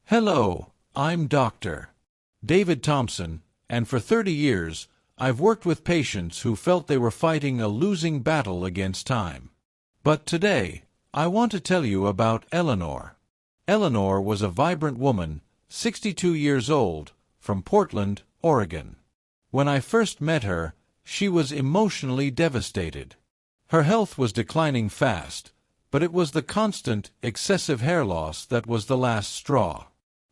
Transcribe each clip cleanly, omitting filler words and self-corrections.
Hello, I'm Dr. David Thompson, and for 30 years, I've worked with patients who felt they were fighting a losing battle against time. But today, I want to tell you about Eleanor. Eleanor was a vibrant woman, 62 years old, from Portland, Oregon. When I first met her, she was emotionally devastated. Her health was declining fast, but it was the constant, excessive hair loss that was the last straw.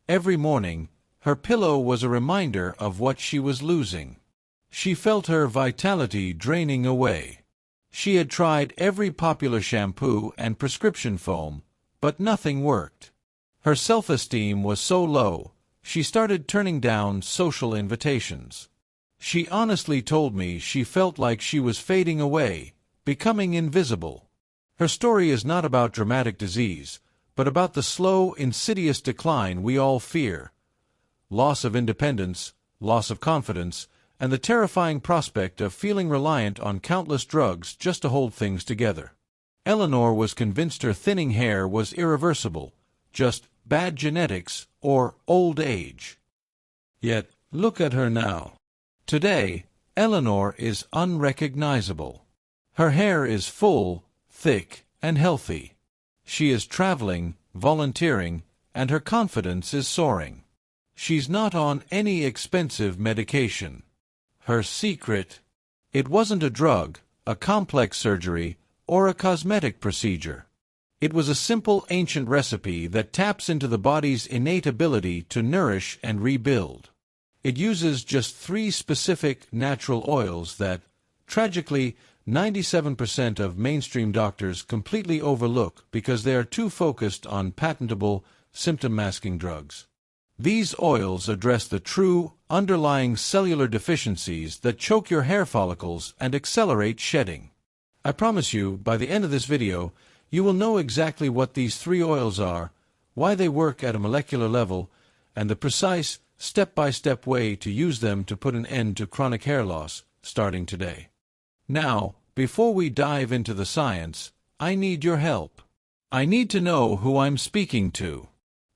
Every morning, her pillow was a reminder of what she was losing. She felt her vitality draining away. She had tried every popular shampoo and prescription foam, but nothing worked. Her self-esteem was so low, she started turning down social invitations. She honestly told me she felt like she was fading away, becoming invisible. Her story is not about dramatic disease, but about the slow, insidious decline we all fear. Loss of independence, loss of confidence, and the terrifying prospect of feeling reliant on countless drugs just to hold things together. Eleanor was convinced her thinning hair was irreversible, just bad genetics or old age. Yet, look at her now. Today, Eleanor is unrecognizable. Her hair is full, thick, and healthy. She is traveling, volunteering, and her confidence is soaring. She's not on any expensive medication. Her secret? It wasn't a drug, a complex surgery, or a cosmetic procedure. It was a simple ancient recipe that taps into the body's innate ability to nourish and rebuild. It uses just 3 specific natural oils that, tragically, 97% of mainstream doctors completely overlook because they are too focused on patentable, symptom-masking drugs. These oils address the true, underlying cellular deficiencies that choke your hair follicles and accelerate shedding. I promise you, by the end of this video, you will know exactly what these 3 oils are, why they work at a molecular level, and the precise, step-by-step way to use them to put an end to chronic hair loss, starting today. Now, before we dive into the science, I need your help. I need to know who I'm speaking to.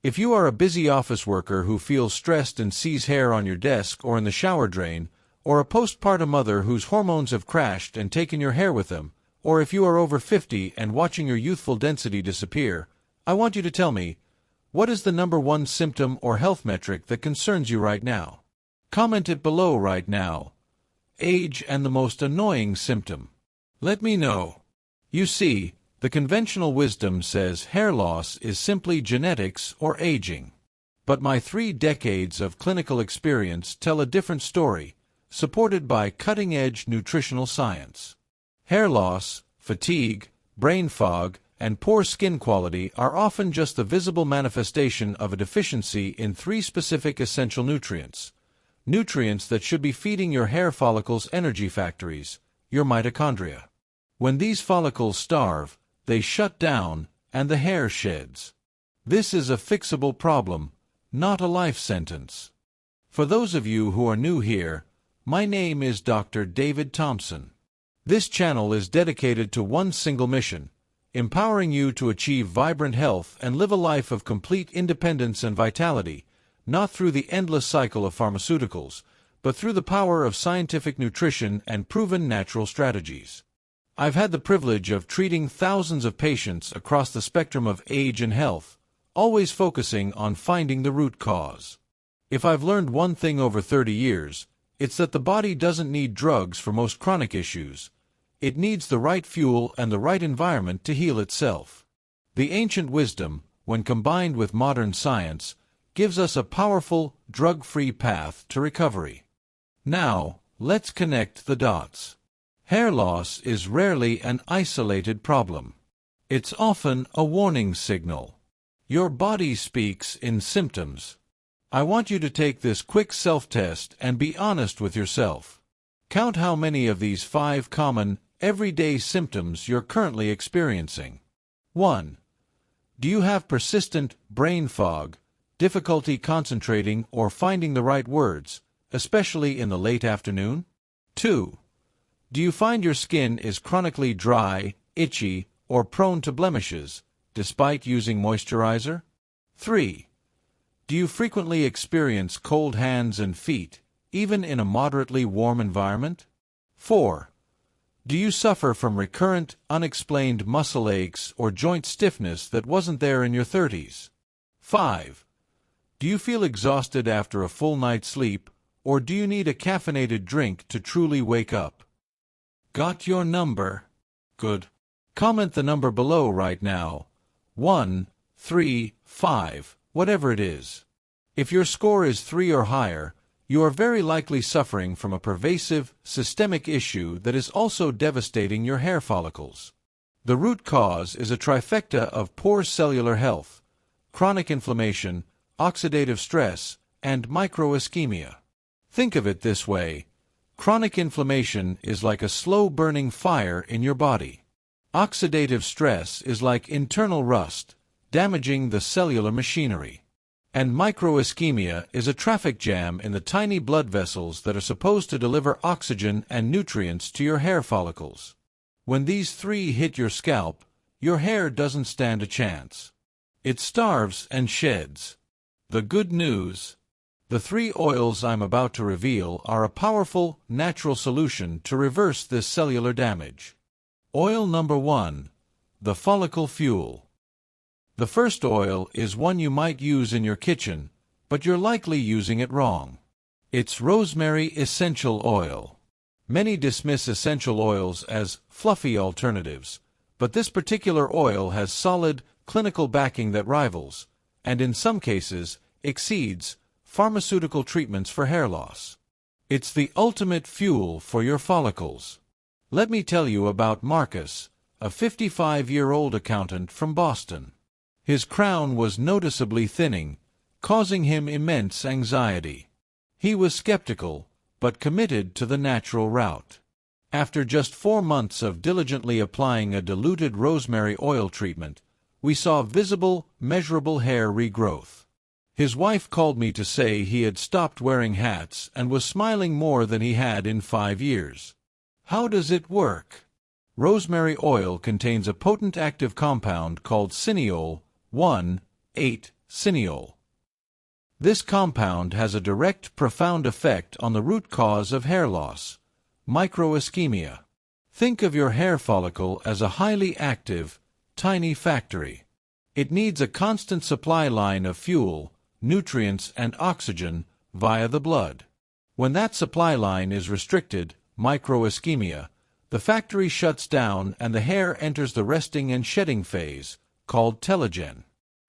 If you are a busy office worker who feels stressed and sees hair on your desk or in the shower drain, or a postpartum mother whose hormones have crashed and taken your hair with them, or if you are over 50 and watching your youthful density disappear, I want you to tell me, what is the #1 symptom or health metric that concerns you right now? Comment it below right now. Age and the most annoying symptom. Let me know. You see, the conventional wisdom says hair loss is simply genetics or aging. But my 3 decades of clinical experience tell a different story, supported by cutting-edge nutritional science. Hair loss, fatigue, brain fog, and poor skin quality are often just the visible manifestation of a deficiency in 3 specific essential nutrients. Nutrients that should be feeding your hair follicles' energy factories, your mitochondria. When these follicles starve, they shut down, and the hair sheds. This is a fixable problem, not a life sentence. For those of you who are new here, my name is Dr. David Thompson. This channel is dedicated to one single mission, empowering you to achieve vibrant health and live a life of complete independence and vitality, not through the endless cycle of pharmaceuticals, but through the power of scientific nutrition and proven natural strategies. I've had the privilege of treating thousands of patients across the spectrum of age and health, always focusing on finding the root cause. If I've learned one thing over 30 years, it's that the body doesn't need drugs for most chronic issues. It needs the right fuel and the right environment to heal itself. The ancient wisdom, when combined with modern science, gives us a powerful, drug-free path to recovery. Now, let's connect the dots. Hair loss is rarely an isolated problem. It's often a warning signal. Your body speaks in symptoms. I want you to take this quick self-test and be honest with yourself. Count how many of these 5 common, everyday symptoms you're currently experiencing. 1. Do you have persistent brain fog, difficulty concentrating or finding the right words, especially in the late afternoon? 2. Do you find your skin is chronically dry, itchy, or prone to blemishes, despite using moisturizer? 3. Do you frequently experience cold hands and feet, even in a moderately warm environment? 4. Do you suffer from recurrent, unexplained muscle aches or joint stiffness that wasn't there in your 30s? 5. Do you feel exhausted after a full night's sleep, or do you need a caffeinated drink to truly wake up? Got your number? Good. Comment the number below right now. 1, 3, 5, whatever it is. If your score is 3 or higher, you are very likely suffering from a pervasive, systemic issue that is also devastating your hair follicles. The root cause is a trifecta of poor cellular health, chronic inflammation, oxidative stress, and microischemia. Think of it this way: chronic inflammation is like a slow-burning fire in your body. Oxidative stress is like internal rust, damaging the cellular machinery. And microischemia is a traffic jam in the tiny blood vessels that are supposed to deliver oxygen and nutrients to your hair follicles. When these three hit your scalp, your hair doesn't stand a chance. It starves and sheds. The good news: the 3 oils I'm about to reveal are a powerful, natural solution to reverse this cellular damage. Oil number 1. The Follicle Fuel. The first oil is one you might use in your kitchen, but you're likely using it wrong. It's rosemary essential oil. Many dismiss essential oils as fluffy alternatives, but this particular oil has solid, clinical backing that rivals, and in some cases, exceeds, pharmaceutical treatments for hair loss. It's the ultimate fuel for your follicles. Let me tell you about Marcus, a 55-year-old accountant from Boston. His crown was noticeably thinning, causing him immense anxiety. He was skeptical, but committed to the natural route. After just 4 months of diligently applying a diluted rosemary oil treatment, we saw visible, measurable hair regrowth. His wife called me to say he had stopped wearing hats and was smiling more than he had in 5 years. How does it work? Rosemary oil contains a potent active compound called cineol 1,8-cineol. This compound has a direct, profound effect on the root cause of hair loss, microischemia. Think of your hair follicle as a highly active, tiny factory. It needs a constant supply line of fuel, nutrients, and oxygen via the blood. When that supply line is restricted, microischemia, the factory shuts down and the hair enters the resting and shedding phase, called telogen.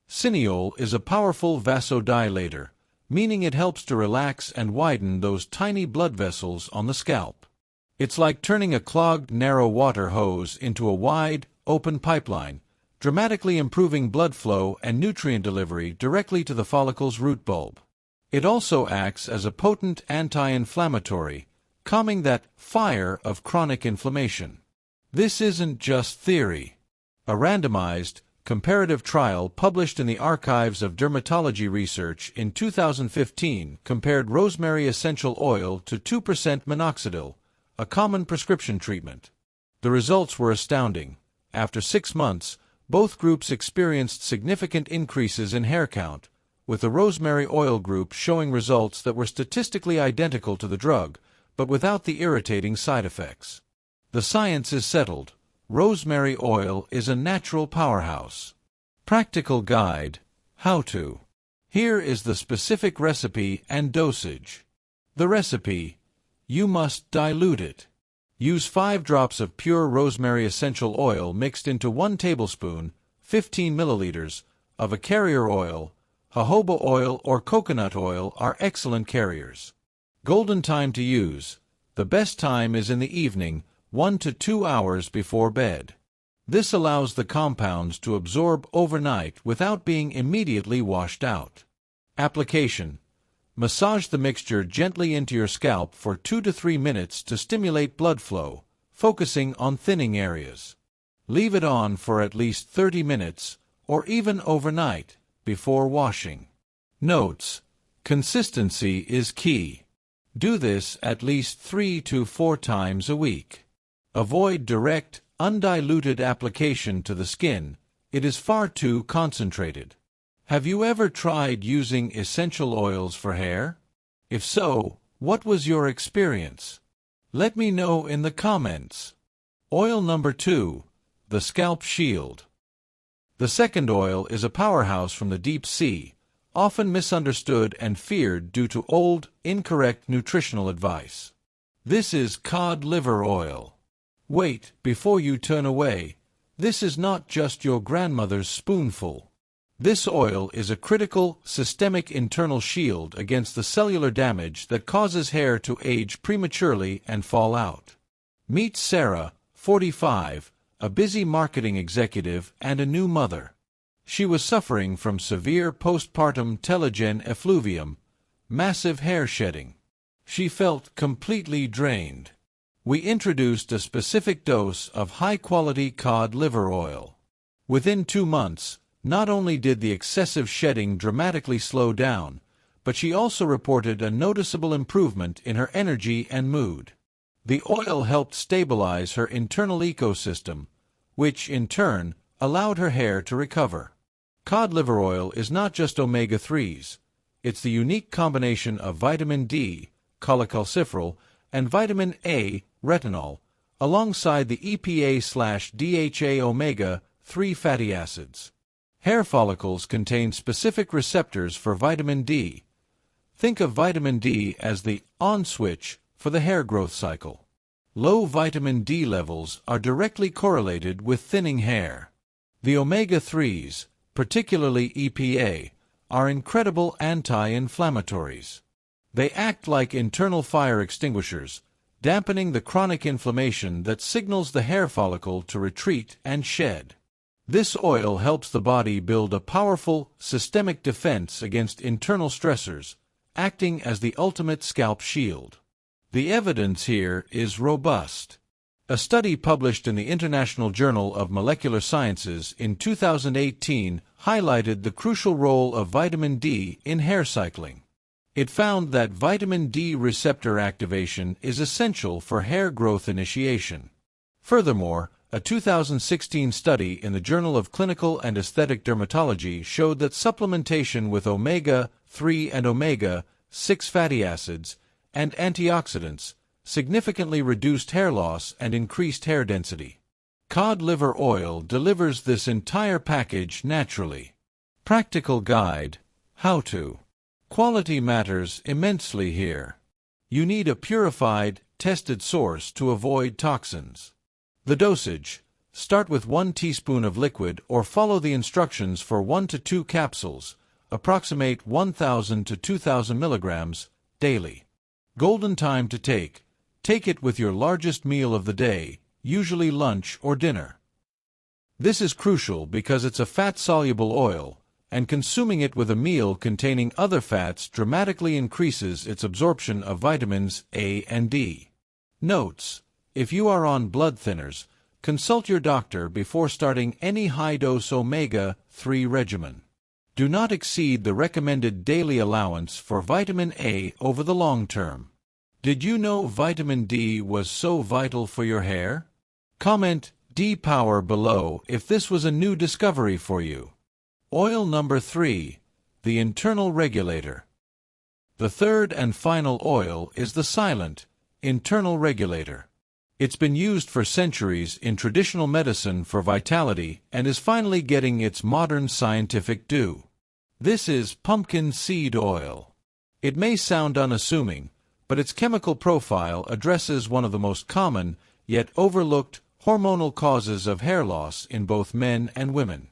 Cineol is a powerful vasodilator, meaning it helps to relax and widen those tiny blood vessels on the scalp. It's like turning a clogged, narrow water hose into a wide, open pipeline, dramatically improving blood flow and nutrient delivery directly to the follicle's root bulb. It also acts as a potent anti-inflammatory, calming that fire of chronic inflammation. This isn't just theory. A randomized, comparative trial published in the Archives of Dermatology Research in 2015 compared rosemary essential oil to 2% minoxidil, a common prescription treatment. The results were astounding. After 6 months, both groups experienced significant increases in hair count, with the rosemary oil group showing results that were statistically identical to the drug, but without the irritating side effects. The science is settled. Rosemary oil is a natural powerhouse. Practical guide: how to. Here is the specific recipe and dosage. The recipe: you must dilute it. Use 5 drops of pure rosemary essential oil mixed into 1 tablespoon, 15 milliliters, of a carrier oil. Jojoba oil or coconut oil are excellent carriers. Golden time to use: the best time is in the evening, 1 to 2 hours before bed. This allows the compounds to absorb overnight without being immediately washed out. Application: massage the mixture gently into your scalp for 2 to 3 minutes to stimulate blood flow, focusing on thinning areas. Leave it on for at least 30 minutes, or even overnight, before washing. Notes: consistency is key. Do this at least 3 to 4 times a week. Avoid direct, undiluted application to the skin. It is far too concentrated. Have you ever tried using essential oils for hair? If so, what was your experience? Let me know in the comments. Oil number 2, the Scalp Shield. The second oil is a powerhouse from the deep sea, often misunderstood and feared due to old, incorrect nutritional advice. This is cod liver oil. Wait, before you turn away, this is not just your grandmother's spoonful. This oil is a critical, systemic internal shield against the cellular damage that causes hair to age prematurely and fall out. Meet Sarah, 45, a busy marketing executive and a new mother. She was suffering from severe postpartum telogen effluvium, massive hair shedding. She felt completely drained. We introduced a specific dose of high-quality cod liver oil. Within 2 months, not only did the excessive shedding dramatically slow down, but she also reported a noticeable improvement in her energy and mood. The oil helped stabilize her internal ecosystem, which, in turn, allowed her hair to recover. Cod liver oil is not just omega-3s. It's the unique combination of vitamin D, cholecalciferol, and vitamin A, retinol, alongside the EPA/DHA omega-3 fatty acids. Hair follicles contain specific receptors for vitamin D. Think of vitamin D as the on switch for the hair growth cycle. Low vitamin D levels are directly correlated with thinning hair. The omega-3s, particularly EPA, are incredible anti-inflammatories. They act like internal fire extinguishers, dampening the chronic inflammation that signals the hair follicle to retreat and shed. This oil helps the body build a powerful, systemic defense against internal stressors, acting as the ultimate scalp shield. The evidence here is robust. A study published in the International Journal of Molecular Sciences in 2018 highlighted the crucial role of vitamin D in hair cycling. It found that vitamin D receptor activation is essential for hair growth initiation. Furthermore, a 2016 study in the Journal of Clinical and Aesthetic Dermatology showed that supplementation with omega-3 and omega-6 fatty acids and antioxidants significantly reduced hair loss and increased hair density. Cod liver oil delivers this entire package naturally. Practical guide: how to. Quality matters immensely here. You need a purified, tested source to avoid toxins. The dosage: start with 1 teaspoon of liquid or follow the instructions for 1 to 2 capsules, approximate 1,000 to 2,000 milligrams, daily. Golden time to take: take it with your largest meal of the day, usually lunch or dinner. This is crucial because it's a fat-soluble oil, and consuming it with a meal containing other fats dramatically increases its absorption of vitamins A and D. Notes: if you are on blood thinners, consult your doctor before starting any high-dose omega-3 regimen. Do not exceed the recommended daily allowance for vitamin A over the long term. Did you know vitamin D was so vital for your hair? Comment D power below if this was a new discovery for you. Oil number 3, the Internal Regulator. The third and final oil is the silent, Internal Regulator. It's been used for centuries in traditional medicine for vitality and is finally getting its modern scientific due. This is pumpkin seed oil. It may sound unassuming, but its chemical profile addresses one of the most common, yet overlooked, hormonal causes of hair loss in both men and women.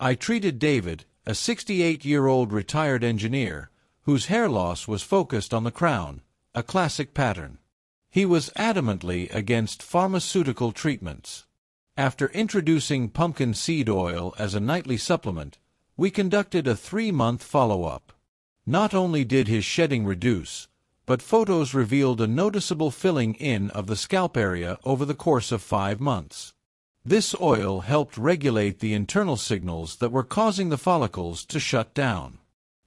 I treated David, a 68-year-old retired engineer, whose hair loss was focused on the crown, a classic pattern. He was adamantly against pharmaceutical treatments. After introducing pumpkin seed oil as a nightly supplement, we conducted a 3-month follow-up. Not only did his shedding reduce, but photos revealed a noticeable filling in of the scalp area over the course of 5 months. This oil helped regulate the internal signals that were causing the follicles to shut down.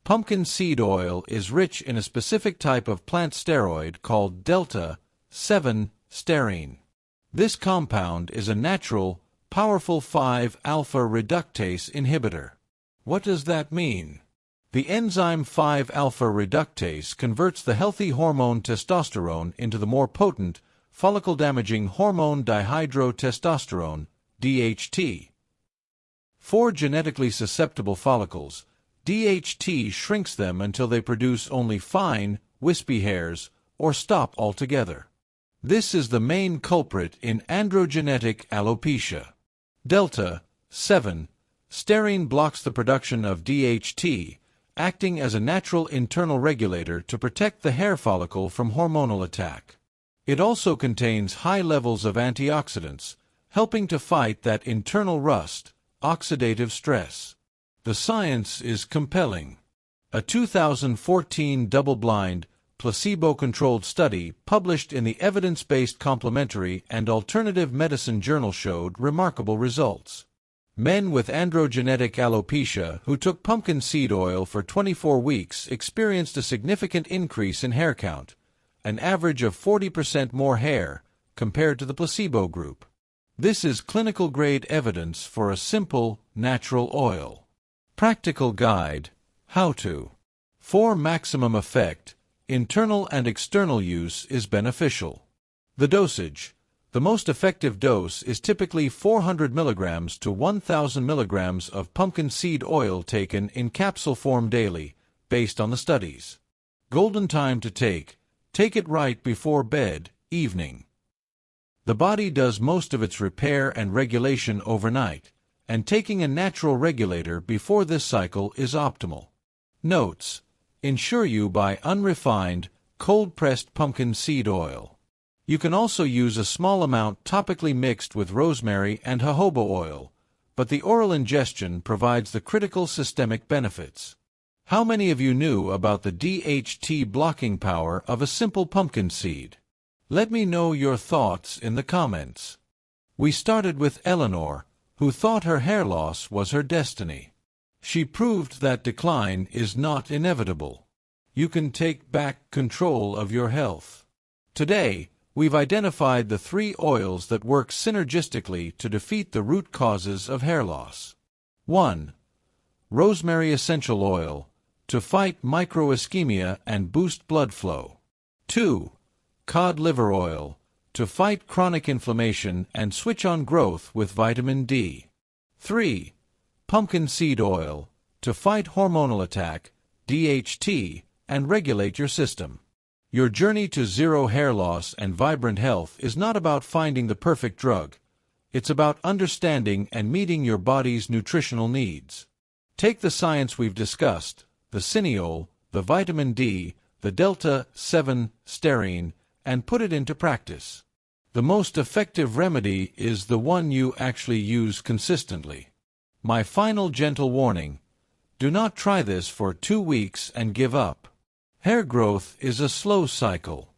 Pumpkin seed oil is rich in a specific type of plant steroid called delta-7-sterine. This compound is a natural, powerful 5-alpha reductase inhibitor. What does that mean? The enzyme 5-alpha reductase converts the healthy hormone testosterone into the more potent, follicle-damaging hormone dihydrotestosterone, DHT. For genetically susceptible follicles, DHT shrinks them until they produce only fine, wispy hairs, or stop altogether. This is the main culprit in androgenetic alopecia. Delta 7 sterine blocks the production of DHT, acting as a natural internal regulator to protect the hair follicle from hormonal attack. It also contains high levels of antioxidants, helping to fight that internal rust, oxidative stress. The science is compelling. A 2014 double-blind, placebo-controlled study published in the Evidence-Based Complementary and Alternative Medicine Journal showed remarkable results. Men with androgenetic alopecia who took pumpkin seed oil for 24 weeks experienced a significant increase in hair count, an average of 40% more hair compared to the placebo group. This is clinical-grade evidence for a simple, natural oil. Practical guide: how to. For maximum effect, internal and external use is beneficial. The dosage: the most effective dose is typically 400 mg to 1,000 mg of pumpkin seed oil taken in capsule form daily, based on the studies. Golden time to take: take it right before bed, evening. The body does most of its repair and regulation overnight, and taking a natural regulator before this cycle is optimal. Notes: ensure you buy unrefined, cold-pressed pumpkin seed oil. You can also use a small amount topically mixed with rosemary and jojoba oil, but the oral ingestion provides the critical systemic benefits. How many of you knew about the DHT blocking power of a simple pumpkin seed? Let me know your thoughts in the comments. We started with Eleanor, who thought her hair loss was her destiny. She proved that decline is not inevitable. You can take back control of your health. Today, we've identified the 3 oils that work synergistically to defeat the root causes of hair loss. 1. Rosemary essential oil, to fight microischemia and boost blood flow. 2. Cod liver oil, to fight chronic inflammation and switch on growth with vitamin D. 3. Pumpkin seed oil, to fight hormonal attack, DHT, and regulate your system. Your journey to zero hair loss and vibrant health is not about finding the perfect drug. It's about understanding and meeting your body's nutritional needs. Take the science we've discussed, the cineol, the vitamin D, the delta 7 sterine, and put it into practice. The most effective remedy is the one you actually use consistently. My final gentle warning: do not try this for 2 weeks and give up. Hair growth is a slow cycle.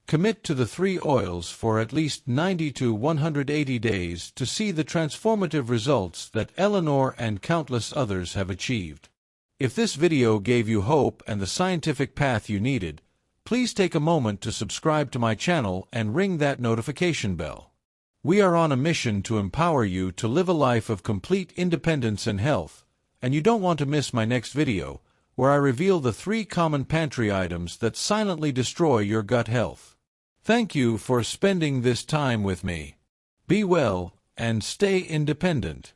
Commit to the 3 oils for at least 90 to 180 days to see the transformative results that Eleanor and countless others have achieved. If this video gave you hope and the scientific path you needed, please take a moment to subscribe to my channel and ring that notification bell. We are on a mission to empower you to live a life of complete independence and health, and you don't want to miss my next video, where I reveal the 3 common pantry items that silently destroy your gut health. Thank you for spending this time with me. Be well and stay independent.